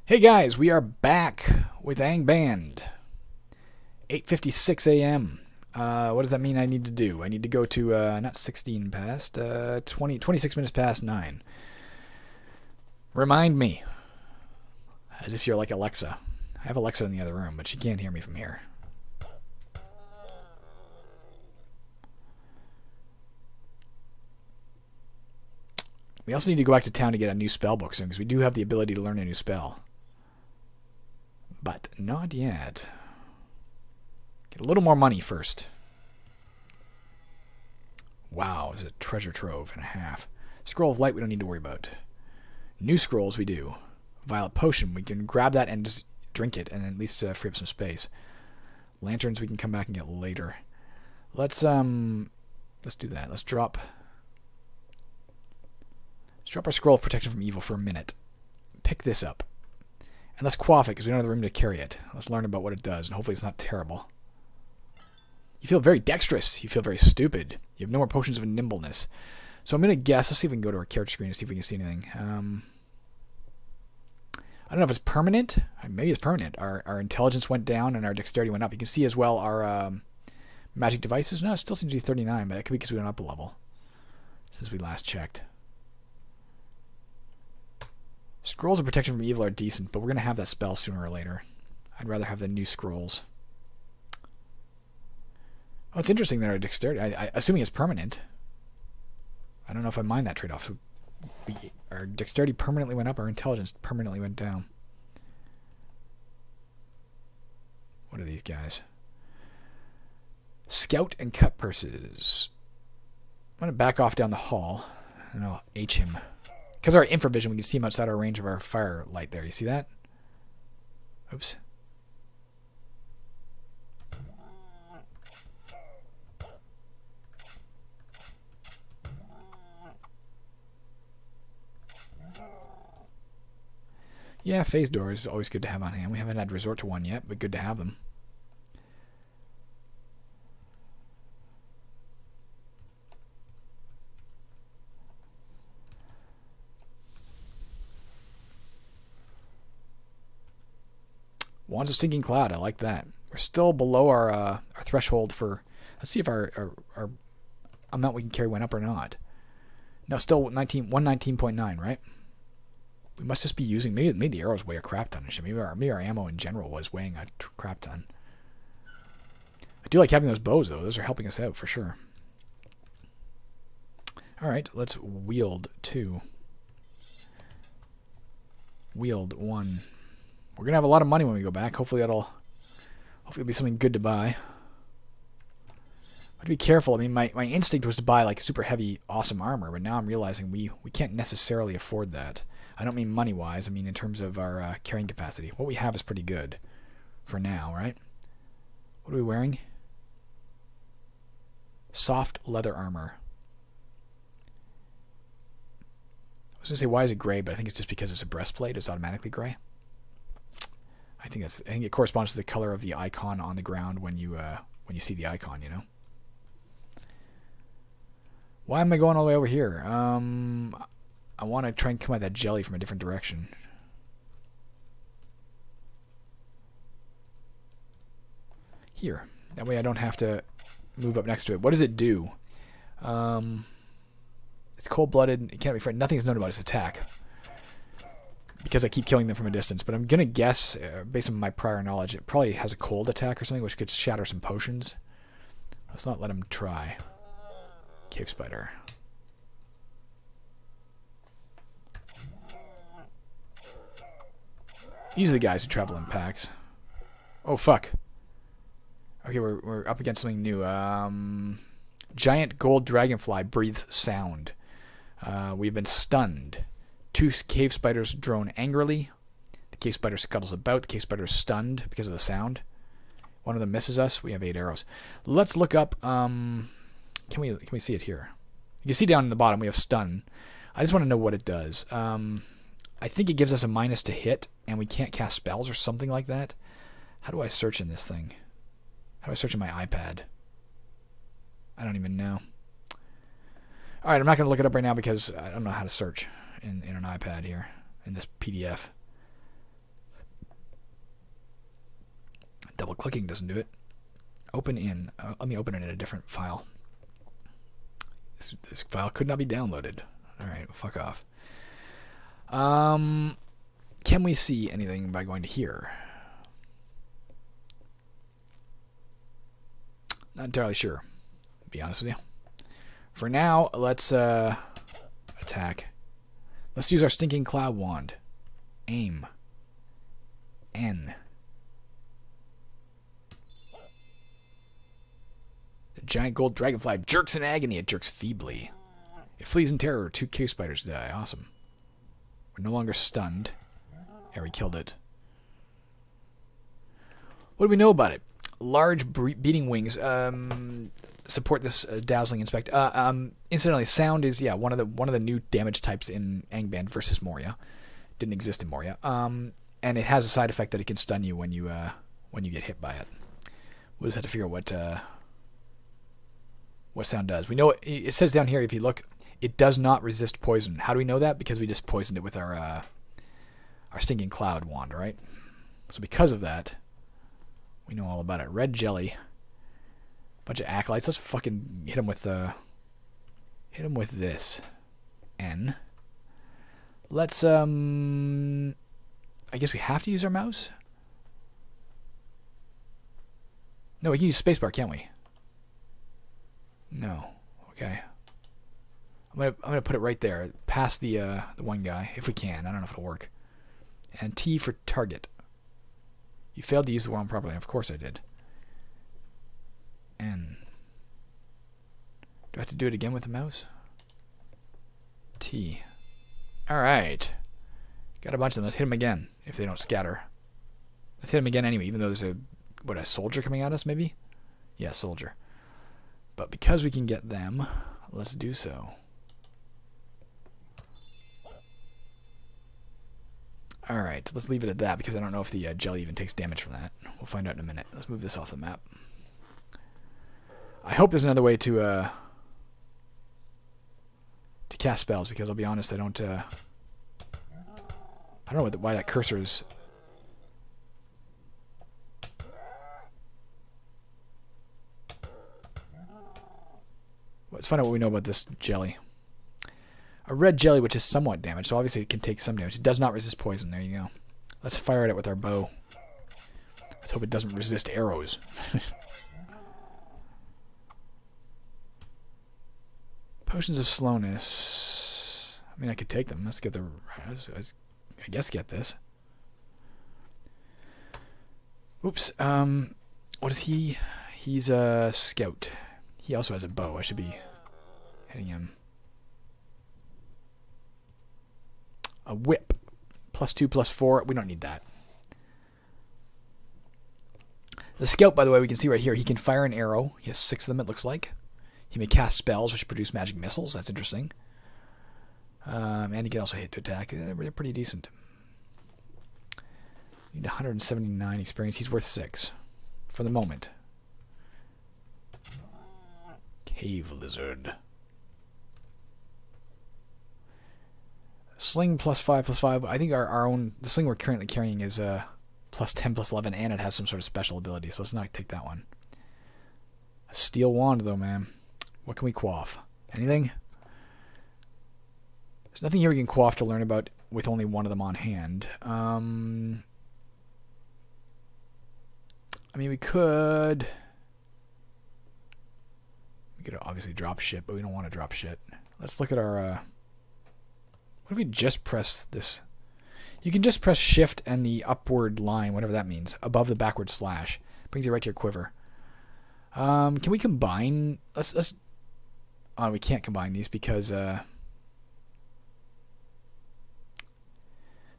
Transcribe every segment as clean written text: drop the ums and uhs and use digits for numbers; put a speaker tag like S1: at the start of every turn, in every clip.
S1: Hey guys, we are back with Angband. 8:56 a.m. What does that mean I need to do? I need to go to, not 16 past, 26 minutes past 9. Remind me. As if you're like Alexa. I have Alexa in the other room, but she can't hear me from here. We also need to go back to town to get a new spell book soon, because we do have the ability to learn a new spell. But not yet. Get a little more money first. Wow, it's a treasure trove and a half. Scroll of light we don't need to worry about. New scrolls we do. Violet potion, we can grab that and just drink it and at least free up some space. Lanterns we can come back and get later. Let's do that. Let's drop our scroll of protection from evil for a minute. Pick this up. And let's quaff it because we don't have the room to carry it. Let's learn about what it does, and hopefully it's not terrible. You feel very dexterous. You feel very stupid. You have no more potions of nimbleness. So I'm going to guess. Let's see if we can go to our character screen and see if we can see anything. I don't know if it's permanent. Maybe it's permanent. Our intelligence went down and our dexterity went up. You can see as well our magic devices. No, it still seems to be 39, but it could be because we went up a level since we last checked. Scrolls of protection from evil are decent, but we're going to have that spell sooner or later. I'd rather have the new scrolls. Oh, it's interesting that our dexterity, assuming it's permanent. I don't know if I mind that trade-off. So our dexterity permanently went up, our intelligence permanently went down. What are these guys? Scout and cut purses. I'm going to back off down the hall, and I'll H him. Because of our infravision, we can see him outside our range of our firelight there. You see that? Oops. Yeah, phase doors is always good to have on hand. We haven't had resort to one yet, but good to have them. Wands of Stinking Cloud, I like that. We're still below our threshold for... Let's see if our amount we can carry went up or not. No, still 119.9, right? We must just be using... Maybe the arrows weigh a crap ton. Maybe our ammo in general was weighing a crap ton. I do like having those bows, though. Those are helping us out, for sure. Alright, let's wield 2. Wield 1. We're going to have a lot of money when we go back. Hopefully it'll be something good to buy. But to be careful. I mean, my instinct was to buy like super heavy, awesome armor, but now I'm realizing we can't necessarily afford that. I don't mean money-wise. I mean in terms of our carrying capacity. What we have is pretty good for now, right? What are we wearing? Soft leather armor. I was going to say, why is it gray? But I think it's just because it's a breastplate. It's automatically gray. I think it corresponds to the color of the icon on the ground when you see the icon, you know. Why am I going all the way over here? I want to try and come at that jelly from a different direction. Here. That way I don't have to move up next to it. What does it do? It's cold-blooded. It can't be frightened. Nothing is known about its attack, because I keep killing them from a distance. But I'm going to guess, based on my prior knowledge, it probably has a cold attack or something, which could shatter some potions. Let's not let him try. Cave spider. These are the guys who travel in packs. Oh, fuck. Okay, we're up against something new. Giant gold dragonfly breathes sound. We've been stunned. 2 cave spiders drone angrily. The cave spider scuttles about. The cave spider is stunned because of the sound. One of them misses us. We have 8 arrows. Let's look up... Can we see it here? You can see down in the bottom we have stun. I just want to know what it does. I think it gives us a minus to hit, and we can't cast spells or something like that. How do I search in this thing? How do I search in my iPad? I don't even know. Alright, I'm not going to look it up right now because I don't know how to search in an iPad here, in this PDF. Double clicking doesn't do it. Open in. Let me open it in a different file. This file could not be downloaded. Alright, fuck off. Can we see anything by going to here? Not entirely sure, to be honest with you. For now, let's attack. Let's use our stinking cloud wand. Aim. N. The giant gold dragonfly jerks in agony. It jerks feebly. It flees in terror. 2 cave spiders die. Awesome. We're no longer stunned. Yeah, we killed it. What do we know about it? Large beating wings support this dazzling inspect. Incidentally, sound is one of the new damage types in Angband versus Moria. Didn't exist in Moria. And it has a side effect that it can stun you when you get hit by it. We'll just have to figure out what sound does. We know it says down here, if you look, it does not resist poison. How do we know that? Because we just poisoned it with our stinking cloud wand, right? So because of that, we know all about it. Red jelly. Bunch of acolytes. Let's fucking hit him with this. N. Let's I guess we have to use our mouse? No, we can use spacebar, can't we? No. Okay. I'm gonna put it right there, past the one guy, if we can. I don't know if it'll work. And T for target. You failed to use the worm properly. Of course I did. N. Do I have to do it again with the mouse? T. Alright. Got a bunch of them. Let's hit them again, if they don't scatter. Let's hit them again anyway, even though there's a soldier coming at us, maybe? Yeah, soldier. But because we can get them, let's do so. Alright, let's leave it at that, because I don't know if the jelly even takes damage from that. We'll find out in a minute. Let's move this off the map. I hope there's another way to cast spells, because I'll be honest, I don't know why that cursor is... Let's find out what we know about this jelly. A red jelly, which is somewhat damaged, so obviously it can take some damage. It does not resist poison. There you go. Let's fire at it with our bow. Let's hope it doesn't resist arrows. Potions of slowness. I mean, I could take them. Let's get the... I guess get this. Oops. What is he? He's a scout. He also has a bow. I should be hitting him. A whip. +2, +4. We don't need that. The scout, by the way, we can see right here, he can fire an arrow. He has 6 of them, it looks like. He may cast spells, which produce magic missiles. That's interesting. And he can also hit to attack. They're pretty decent. Need 179 experience. He's worth 6. For the moment. Cave lizard. Sling +5, +5. I think the sling we're currently carrying is +10, +11, and it has some sort of special ability, so let's not take that one. A steel wand, though, man. What can we quaff? Anything? There's nothing here we can quaff to learn about with only one of them on hand. I mean, we could obviously drop shit, but we don't want to drop shit. Let's look at our... What if we just press this? You can just press shift and the upward line, whatever that means, above the backward slash. Brings you right to your quiver. Can we combine? Let's. Oh, we can't combine these because the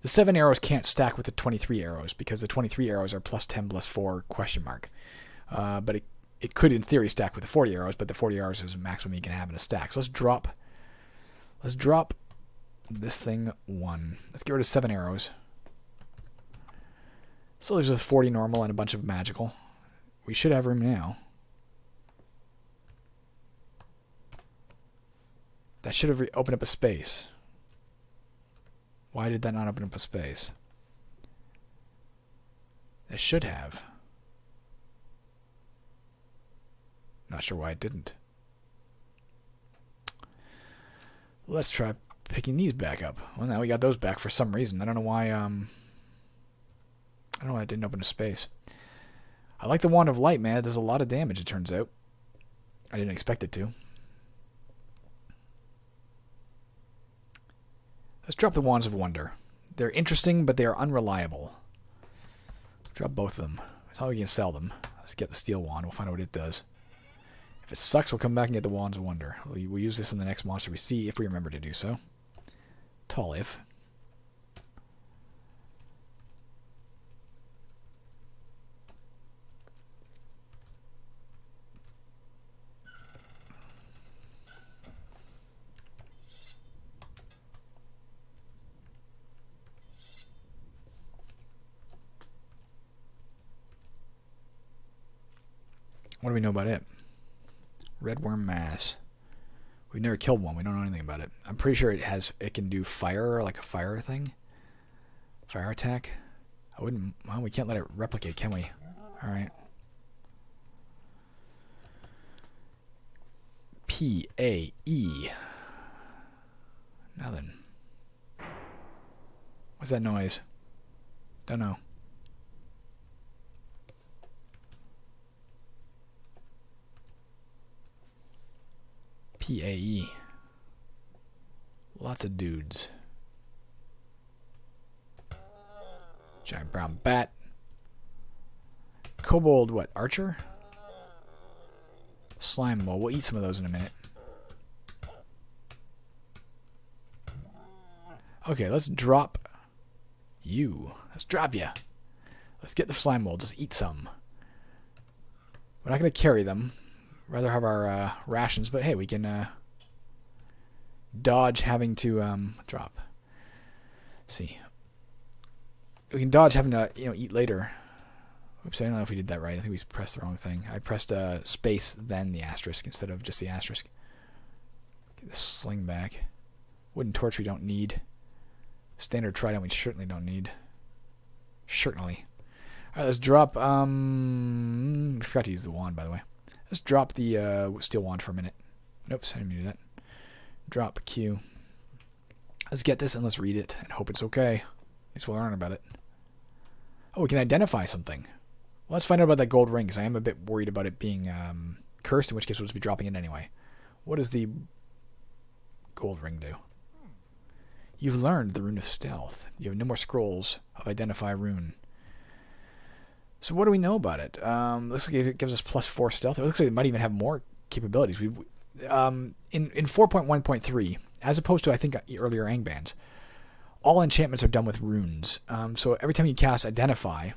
S1: 7 arrows can't stack with the 23 arrows because the 23 arrows are +10, +4 question mark. But it could in theory stack with the 40 arrows, but the 40 arrows is the maximum you can have in a stack. So let's drop this thing 1. Let's get rid of 7 arrows. So there's just 40 normal and a bunch of magical. We should have room now. That should have opened up a space. Why did that not open up a space? It should have. Not sure why it didn't. Let's try picking these back up. Well, now we got those back for some reason. I don't know why. I don't know why it didn't open a space. I like the Wand of Light, man. It does a lot of damage, it turns out. I didn't expect it to. Let's drop the Wands of Wonder. They're interesting, but they are unreliable. Drop both of them. That's how we can sell them. Let's get the Steel Wand. We'll find out what it does. If it sucks, we'll come back and get the Wands of Wonder. We'll use this in the next monster we see, if we remember to do so. Tall if. What do we know about it? Red Worm Mass. We've never killed one. We don't know anything about it. I'm pretty sure it can do fire, like a fire thing. Fire attack. Well, we can't let it replicate, can we? Alright. P-A-E. Now then. What's that noise? Don't know. P-A-E. Lots of dudes. Giant brown bat. Kobold, what? Archer? Slime mole. We'll eat some of those in a minute. Okay, let's drop you. Let's drop you. Let's get the slime mole. Just eat some. We're not going to carry them. Rather have our rations, but hey, we can dodge having to drop. Let's see. We can dodge having to eat later. Oops, I don't know if we did that right. I think we pressed the wrong thing. I pressed space then the asterisk instead of just the asterisk. Get the sling back. Wooden torch we don't need. Standard trident we certainly don't need. Certainly. Alright, let's drop we forgot to use the wand, by the way. Let's drop the steel wand for a minute. Nope, I didn't mean to do that. Drop Q. Let's get this and let's read it and hope it's okay. At least we'll learn about it. Oh, we can identify something. Well, let's find out about that gold ring, because I am a bit worried about it being cursed, in which case we'll just be dropping it anyway. What does the gold ring do? You've learned the rune of stealth. You have no more scrolls of identify rune. So what do we know about it? Looks like it gives us +4 stealth. It looks like it might even have more capabilities. In 4.1.3, as opposed to I think earlier Angbands, all enchantments are done with runes. So every time you cast Identify,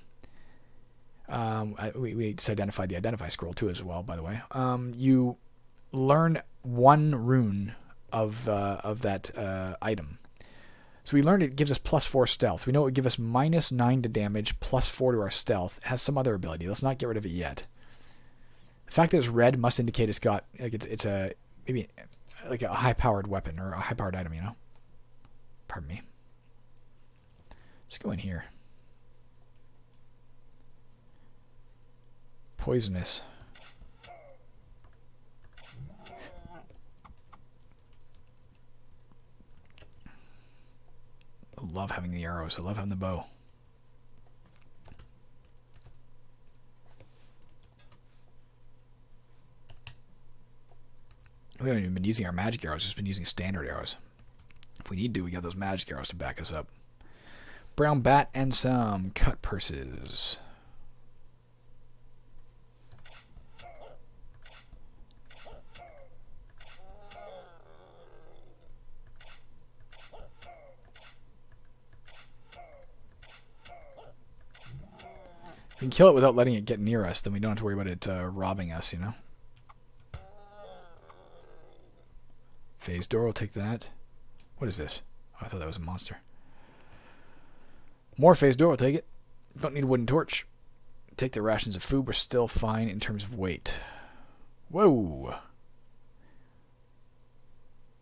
S1: we just identified the Identify scroll too as well, by the way. You learn one rune of that item. So we learned it gives us +4 stealth. We know it would give us -9 to damage, +4 to our stealth. It has some other ability. Let's not get rid of it yet. The fact that it's red must indicate it's got it's a maybe like a high-powered weapon or a high-powered item, you know. Pardon me. Let's go in here. Poisonous. I love having the arrows. I love having the bow. We haven't even been using our magic arrows. Just been using standard arrows. If we need to, we got those magic arrows to back us up. Brown bat and some cut purses. If we can kill it without letting it get near us, then we don't have to worry about it robbing us, you know? Phase door, we'll take that. What is this? Oh, I thought that was a monster. More phase door, we'll take it. Don't need a wooden torch. Take the rations of food, we're still fine in terms of weight. Whoa!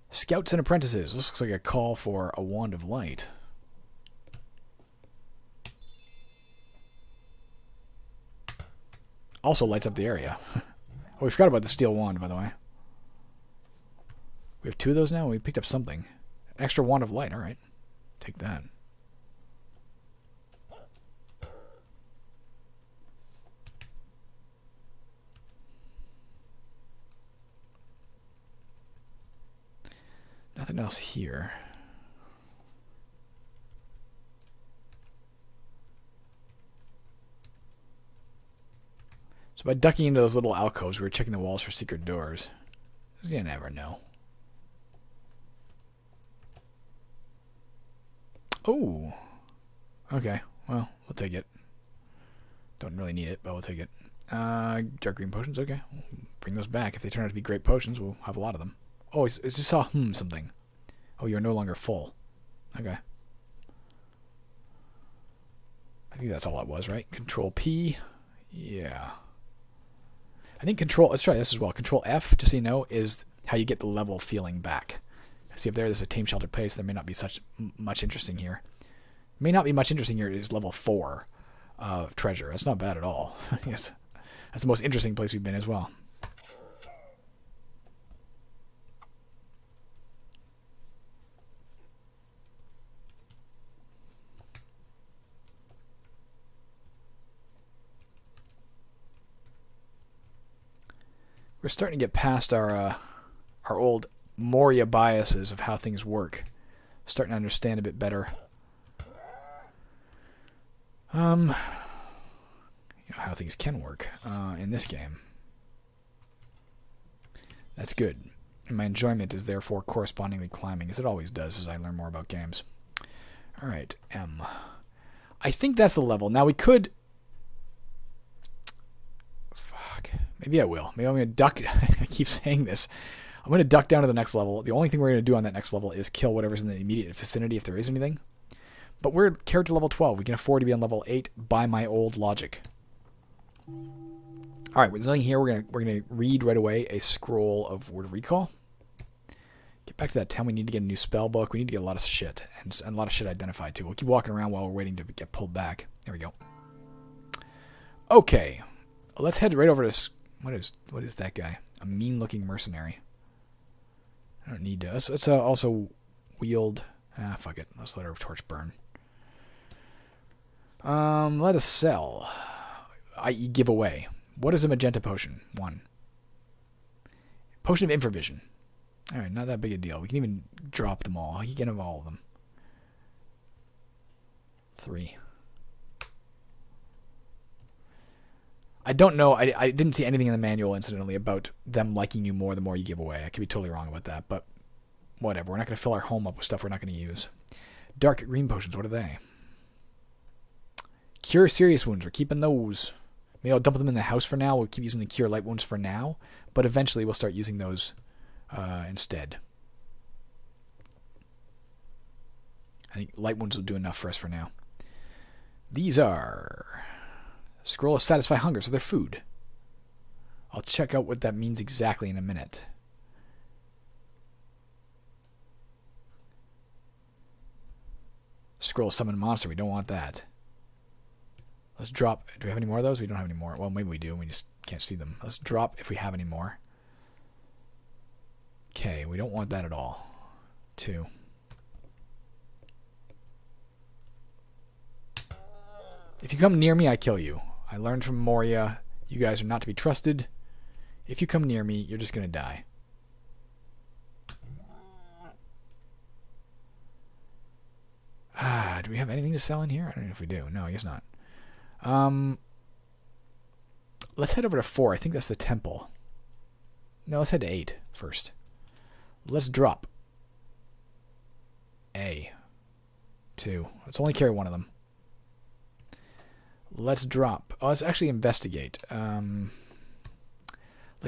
S1: Scouts and apprentices. This looks like a call for a wand of light. Also lights up the area. Oh, we forgot about the steel wand, by the way. We have 2 of those now? We picked up something. An extra wand of light. Alright. Take that. Nothing else here. So by ducking into those little alcoves, we were checking the walls for secret doors. Because you never know. Oh. Okay. Well, we'll take it. Don't really need it, but we'll take it. Dark green potions. Okay. We'll bring those back. If they turn out to be great potions, we'll have a lot of them. Oh, I just saw something. Oh, you're no longer full. Okay. I think that's all it was, right? Control P. Yeah. I think Control... Let's try this as well. Control F, just so you know, is how you get the level feeling back. See, up there's a tame sheltered place. There may not be much interesting here. May not be much interesting here is level 4 of treasure. That's not bad at all. Yes. That's the most interesting place we've been as well. We're starting to get past our old Moria biases of how things work. Starting to understand a bit better. You know, how things can work in this game. That's good. And my enjoyment is therefore correspondingly climbing, as it always does as I learn more about games. Alright, M. I think that's the level. Now we could... Fuck. Maybe I will. Maybe I'm going to duck... I keep saying this. I'm going to duck down to the next level. The only thing we're going to do on that next level is kill whatever's in the immediate vicinity if there is anything. But we're character level 12. We can afford to be on level 8 by my old logic. Alright, there's nothing here. We're gonna read right away a scroll of word recall. Get back to that town. We need to get a new spell book. We need to get a lot of shit. And a lot of shit identified too. We'll keep walking around while we're waiting to get pulled back. There we go. Okay. Let's head right over to... What is that guy? A mean-looking mercenary. I don't need to... Let's also wield... fuck it. Let's let our torch burn. Let us sell. I.e. give away. What is a magenta potion? 1. Potion of Infravision. Alright, not that big a deal. We can even drop them all. You can get all of them. 3. I don't know. I didn't see anything in the manual, incidentally, about them liking you more the more you give away. I could be totally wrong about that, but whatever. We're not going to fill our home up with stuff we're not going to use. Dark green potions. What are they? Cure serious wounds. We're keeping those. Maybe I'll dump them in the house for now. We'll keep using the cure light wounds for now, but eventually we'll start using those instead. I think light wounds will do enough for us for now. These are scroll of satisfy hunger, so they're food. I'll check out what that means exactly in a minute. Scroll summon monster. We don't want that. Let's drop... Do we have any more of those? We don't have any more. Well, maybe we do. We just can't see them. Let's drop if we have any more. Okay, we don't want that at all. 2. If you come near me, I kill you. I learned from Moria, you guys are not to be trusted. If you come near me, you're just going to die. Do we have anything to sell in here? I don't know if we do. No, I guess not. Let's head over to 4. I think that's the temple. No, let's head to 8 first. Let's drop. A. 2. Let's only carry one of them. Let's drop. Oh, let's actually investigate. Like,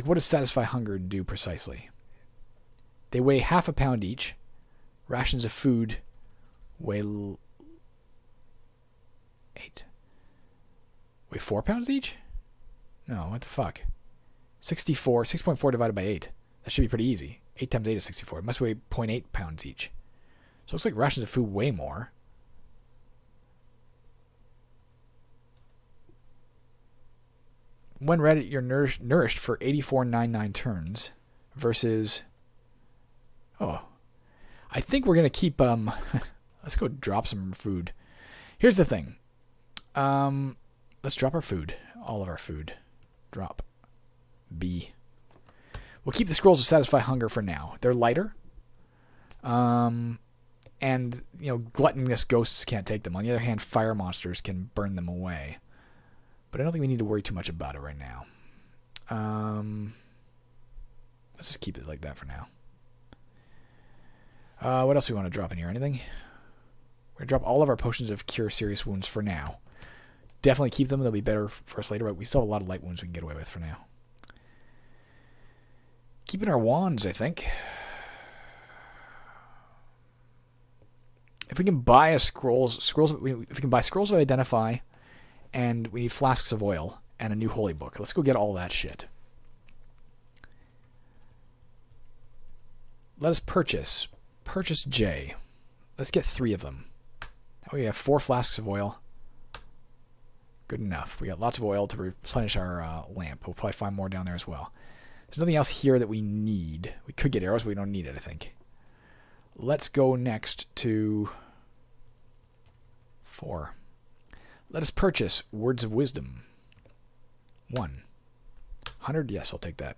S1: what does satisfy hunger do precisely? They weigh half a pound each. Rations of food weigh 8. Weigh 4 pounds each? No, what the fuck? 64. 6.4 divided by 8. That should be pretty easy. 8 times 8 is 64. It must weigh 0.8 pounds each. So it looks like rations of food weigh more. When read, you're nourished for 84.99 turns versus... Oh. I think we're going to keep... let's go drop some food. Here's the thing. Let's drop our food. All of our food. Drop. B. We'll keep the scrolls to satisfy hunger for now. They're lighter. And, gluttonous ghosts can't take them. On the other hand, fire monsters can burn them away. But I don't think we need to worry too much about it right now. Let's just keep it like that for now. What else do we want to drop in here? Anything? We're going to drop all of our potions of cure serious wounds for now. Definitely keep them. They'll be better for us later, but we still have a lot of light wounds we can get away with for now. Keeping our wands, I think. If we can buy if we can buy scrolls of identify, and we need flasks of oil and a new holy book. Let's go get all that shit. Let us purchase J. Let's get 3 of them. Now we have 4 flasks of oil. Good enough. We got lots of oil to replenish our lamp. We'll probably find more down there as well. There's nothing else here that we need. We could get arrows, but we don't need it, I think. Let's go next to 4. Let us purchase Words of Wisdom. 100? Yes, I'll take that.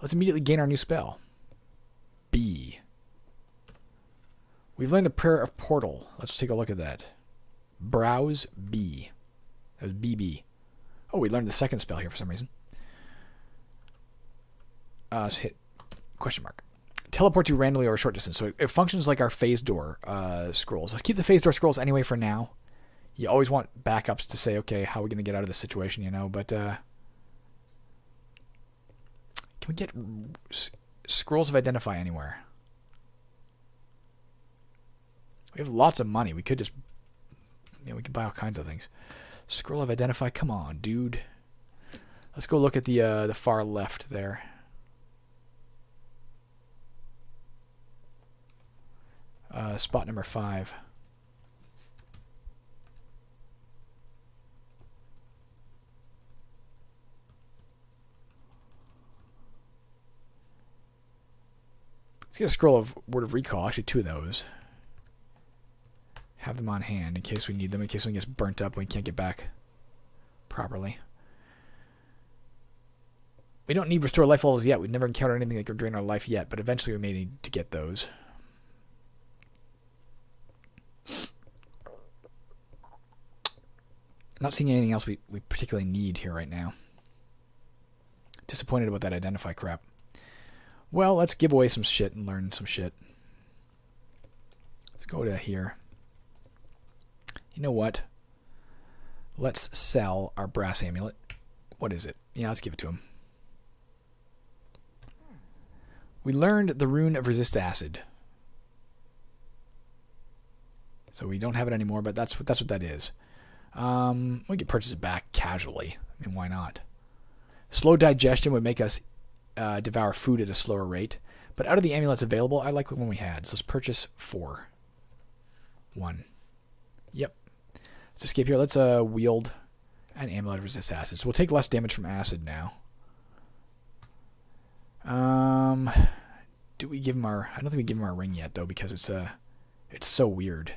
S1: Let's immediately gain our new spell. B. We've learned the Prayer of Portal. Let's take a look at that. Browse B. That was BB. Oh, we learned the second spell here for some reason. Let's hit question mark. Teleport you randomly over a short distance. So it functions like our phase door scrolls. Let's keep the phase door scrolls anyway for now. You always want backups to say, okay, how are we going to get out of this situation, But can we get scrolls of identify anywhere? We have lots of money. We could just, we could buy all kinds of things. Scroll of identify. Come on, dude. Let's go look at the far left there. Spot number 5. Let's get a scroll of Word of Recall. Actually, 2 of those. Have them on hand in case we need them, in case something gets burnt up and we can't get back properly. We don't need restore life levels yet. We've never encountered anything that could drain our life yet, but eventually we may need to get those. Not seeing anything else we particularly need here right now. Disappointed about that identify crap. Well, let's give away some shit and learn some shit. Let's go to here. You know what? Let's sell our brass amulet. What is it? Yeah, let's give it to him. We learned the rune of resist acid. So we don't have it anymore, but that's what that is. We could purchase it back casually. I mean, why not? Slow digestion would make us devour food at a slower rate. But out of the amulets available, I like the one we had. So let's purchase 4. 1. Yep. Let's escape here. Let's wield an amulet of resist acid. So we'll take less damage from acid now. Do we give him our... I don't think we give him our ring yet, though, because it's so weird.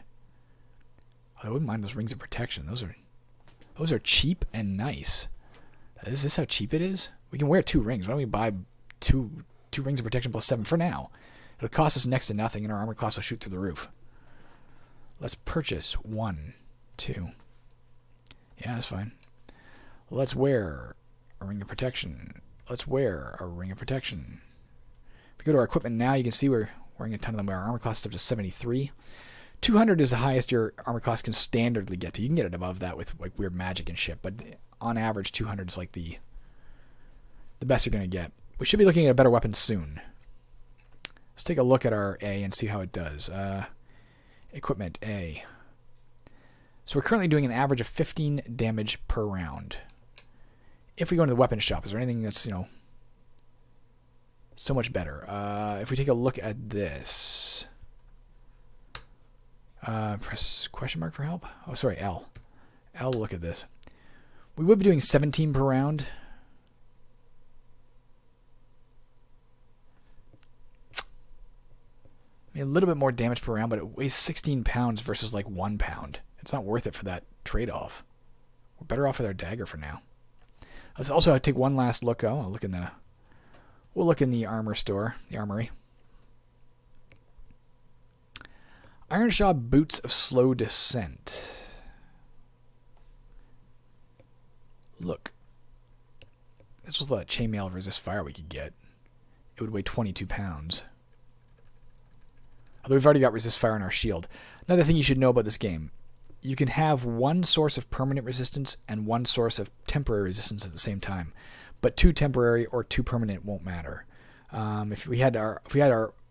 S1: I wouldn't mind those rings of protection. Those are cheap and nice. Is this how cheap it is? We can wear 2 rings. Why don't we buy two rings of protection plus 7 for now? It'll cost us next to nothing, and our armor class will shoot through the roof. Let's purchase 1, 2. Yeah, that's fine. Let's wear a ring of protection. Let's wear a ring of protection. If we go to our equipment now, you can see we're wearing a ton of them. Our armor class is up to 73. 200 is the highest your armor class can standardly get to. You can get it above that with like weird magic and shit, but on average, 200 is like the best you're going to get. We should be looking at a better weapon soon. Let's take a look at our A and see how it does. Equipment A. So we're currently doing an average of 15 damage per round. If we go into the weapon shop, is there anything that's, so much better? If we take a look at this... press question mark for help. Oh, sorry, L. L, look at this. We would be doing 17 per round. I mean, a little bit more damage per round, but it weighs 16 pounds versus like 1 pound. It's not worth it for that trade-off. We're better off with our dagger for now. Let's also take one last look. Oh, we'll look in the armor store, the armory. Ironshod boots of slow descent. Look. This was a chainmail resist fire we could get. It would weigh 22 pounds. Although we've already got resist fire on our shield. Another thing you should know about this game. You can have one source of permanent resistance and one source of temporary resistance at the same time. But 2 temporary or 2 permanent won't matter. If we had our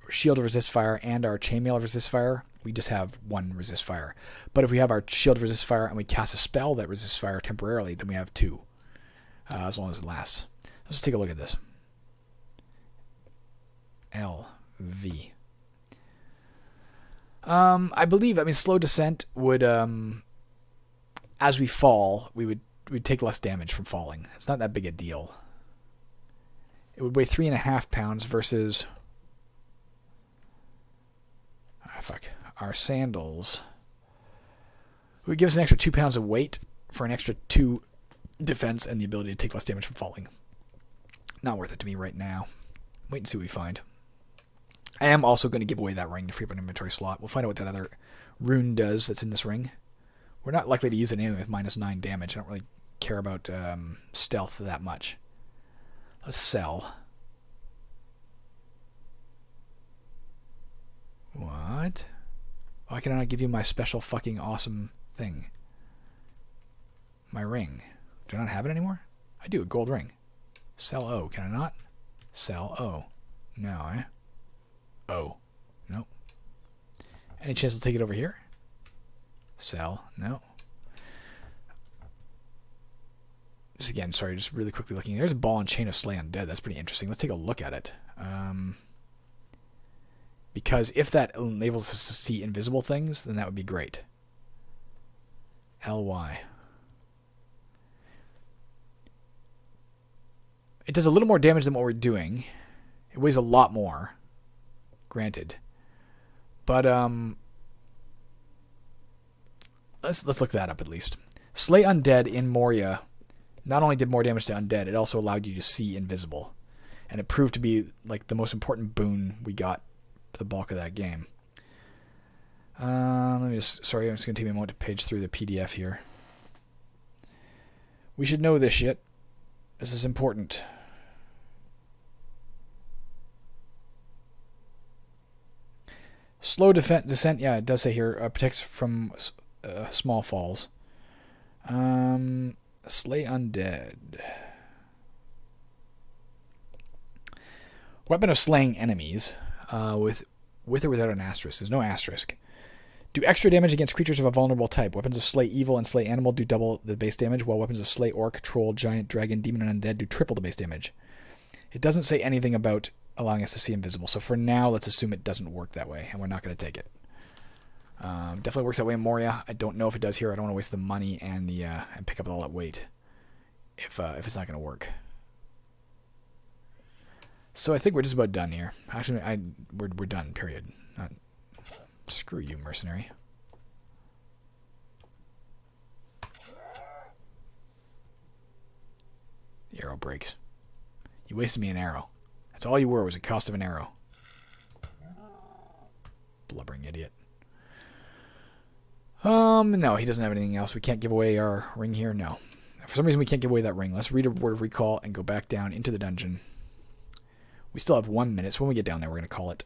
S1: shield of resist fire and our chainmail of resist fire, we just have 1 resist fire. But if we have our shield of resist fire and we cast a spell that resists fire temporarily, then we have 2. As long as it lasts. Let's take a look at this. LV. I believe, slow descent would, as we fall, we'd take less damage from falling. It's not that big a deal. It would weigh 3.5 pounds versus, our sandals. It would give us an extra 2 pounds of weight for an extra 2 defense and the ability to take less damage from falling. Not worth it to me right now. Wait and see what we find. I am also going to give away that ring to free up an inventory slot. We'll find out what that other rune does that's in this ring. We're not likely to use it anyway with -9 damage. I don't really care about stealth that much. Let's sell. What? Why can I not give you my special fucking awesome thing? My ring. Do I not have it anymore? I do, a gold ring. Sell O. Can I not? Sell O. No, eh? Oh. Nope. Any chance to take it over here? Sell. No. Just again, sorry, just really quickly looking. There's a ball and chain of Slay Undead. That's pretty interesting. Let's take a look at it. Because if that enables us to see invisible things, then that would be great. LY. It does a little more damage than what we're doing. It weighs a lot more. Granted. But, let's look that up at least. Slay Undead in Moria not only did more damage to Undead, it also allowed you to see invisible. And it proved to be, like, the most important boon we got for the bulk of that game. I'm just going to take me a moment to page through the PDF here. We should know this shit. This is important. Slow descent, yeah, it does say here, protects from small falls. Slay Undead. Weapon of slaying enemies, with or without an asterisk. There's no asterisk. Do extra damage against creatures of a vulnerable type. Weapons of slay evil and slay animal do double the base damage, while weapons of slay orc, troll, giant, dragon, demon, and undead do triple the base damage. It doesn't say anything about allowing us to see invisible, so for now, let's assume it doesn't work that way, and we're not going to take it. Definitely works that way in Moria. I don't know if it does here. I don't want to waste the money and the and pick up all that weight if it's not going to work. So I think we're just about done here. Actually, we're done. Period. Screw you, mercenary. The arrow breaks. You wasted me an arrow. That's all you were, was the cost of an arrow. Blubbering idiot. No, he doesn't have anything else. We can't give away our ring here? No. For some reason, we can't give away that ring. Let's read a word of recall and go back down into the dungeon. We still have 1 minute, so when we get down there, we're going to call it.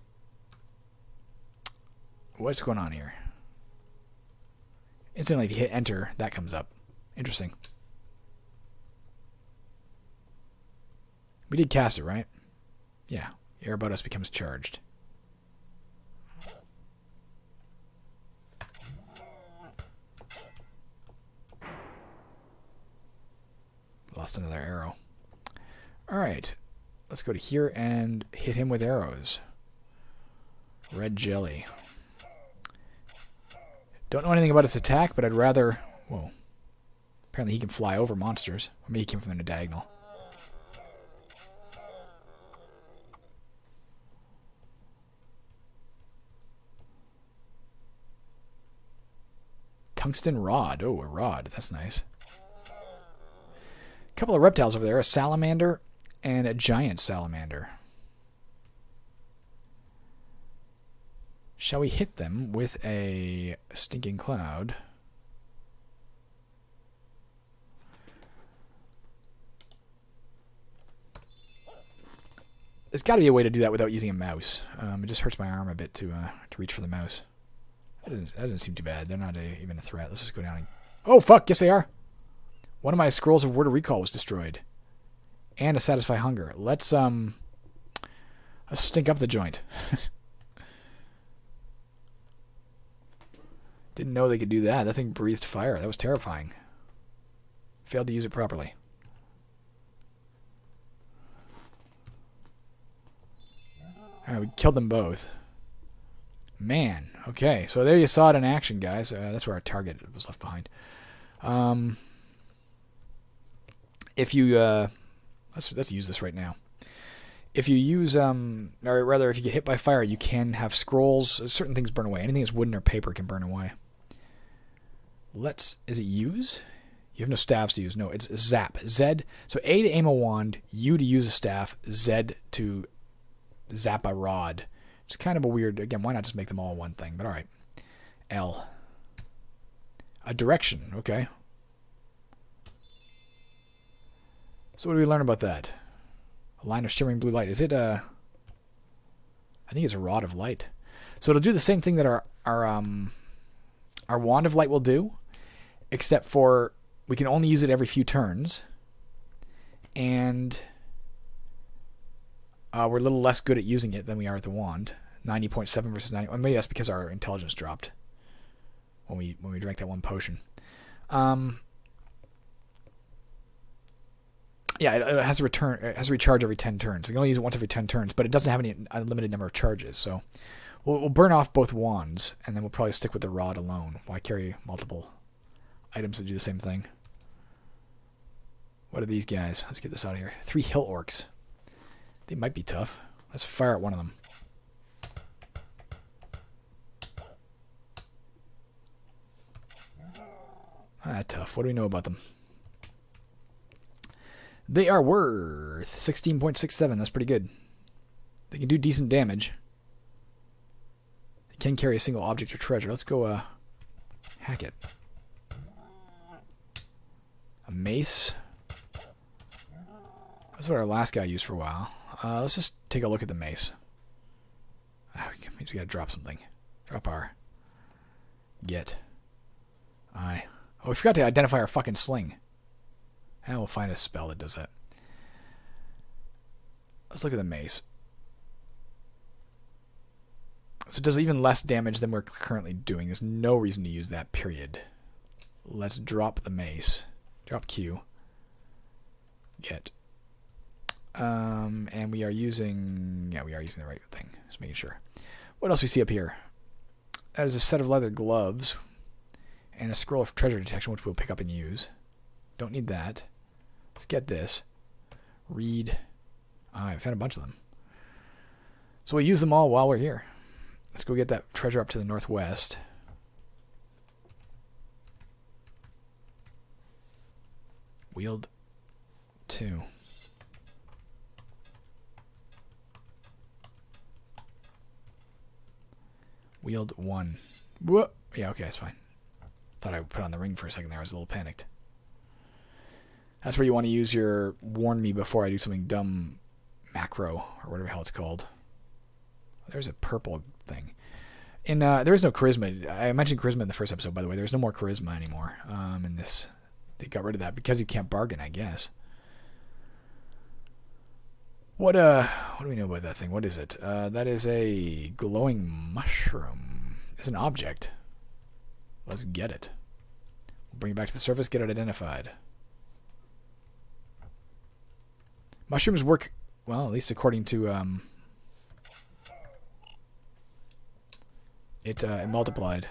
S1: What's going on here? Instantly, if you hit enter, that comes up. Interesting. We did cast it, right? Yeah. Air about us becomes charged. Lost another arrow. Alright. Let's go to here and hit him with arrows. Red jelly. Don't know anything about its attack, but I'd rather... Whoa. Apparently he can fly over monsters. Or maybe he came from the diagonal. Tungsten rod. Oh, a rod. That's nice. A couple of reptiles over there. A salamander and a giant salamander. Shall we hit them with a stinking cloud? There's got to be a way to do that without using a mouse. It just hurts my arm a bit to reach for the mouse. That doesn't seem too bad. They're not even a threat. Let's just go down and... Oh, fuck! Yes, they are! One of my scrolls of Word of Recall was destroyed. And to satisfy hunger. Let's stink up the joint. Didn't know they could do that. That thing breathed fire. That was terrifying. Failed to use it properly. Alright, we killed them both. Man. Okay, so there you saw it in action, guys. That's where our target was left behind. If you... let's use this right now. If you use... or rather, if you get hit by fire, you can have scrolls. Certain things burn away. Anything that's wooden or paper can burn away. Let's... Is it use? You have no staffs to use. No, it's zap. Z. So A to aim a wand, U to use a staff, Z to zap a rod. It's kind of a weird... Again, why not just make them all one thing? But alright. L. A direction. Okay. So what do we learn about that? A line of shimmering blue light. Is it a... I think it's a rod of light. So it'll do the same thing that our wand of light will do, except for we can only use it every few turns. And we're a little less good at using it than we are at the wand. 90.7 versus 90. Well, maybe that's because our intelligence dropped when we drank that one potion. Yeah, it has to return. It has to recharge every 10 turns. We can only use it once every 10 turns, but it doesn't have any unlimited number of charges. So we'll burn off both wands, and then we'll probably stick with the rod alone. Why carry multiple items that do the same thing? What are these guys? Let's get this out of here. 3 hill orcs. They might be tough. Let's fire at one of them. Tough. What do we know about them? They are worth 16.67. That's pretty good. They can do decent damage. They can carry a single object or treasure. Let's go hack it. A mace. That's what our last guy used for a while. Let's just take a look at the mace. Means we gotta drop something. Drop our... Get. I... Oh, we forgot to identify our fucking sling. And we'll find a spell that does that. Let's look at the mace. So it does even less damage than we're currently doing. There's no reason to use that, period. Let's drop the mace. Drop Q. Get. And we are using... Yeah, we are using the right thing. Just making sure. What else we see up here? That is a set of leather gloves. And a scroll of treasure detection, which we'll pick up and use. Don't need that. Let's get this. Read. I found a bunch of them. So we'll use them all while we're here. Let's go get that treasure up to the northwest. Wield 2. Wield 1. Whoa. Yeah, okay, that's fine. Thought I would put on the ring for a second there. I was a little panicked. That's where you want to use your warn me before I do something dumb macro, or whatever the hell it's called. There's a purple thing. And there is no charisma. I mentioned charisma in the first episode, by the way. There's no more charisma anymore in this. They got rid of that because you can't bargain, I guess. What do we know about that thing? What is it? That is a glowing mushroom. It's an object. Let's get it. We'll bring it back to the surface, get it identified. Mushrooms work, well, at least according to, it multiplied.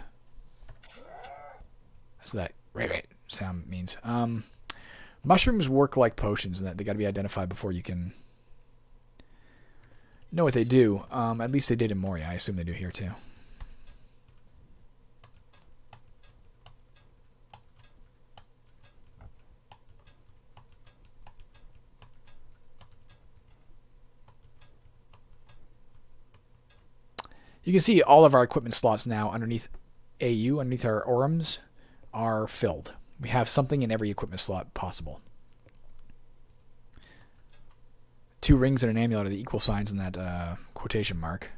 S1: That's that. Right. sound means. Mushrooms work like potions, and that they got to be identified before you can know what they do. At least they did in Moria. I assume they do here too. You can see all of our equipment slots now underneath AU, underneath our orums, are filled. We have something in every equipment slot possible. 2 rings and an amulet are the equal signs in that quotation mark.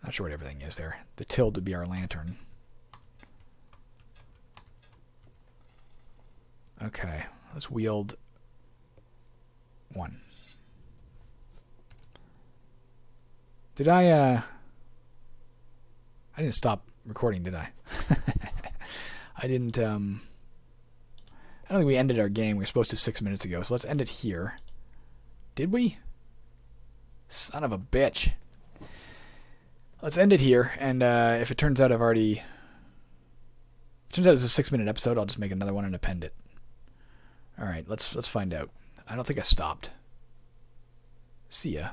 S1: Not sure what everything is there. The tilde would be our lantern. Okay, let's wield 1. Did I didn't stop recording, did I? I didn't, I don't think we ended our game. We were supposed to 6 minutes ago, so let's end it here. Did we? Son of a bitch. Let's end it here, and if it turns out it's a 6-minute episode, I'll just make another one and append it. Alright, let's find out. I don't think I stopped. See ya.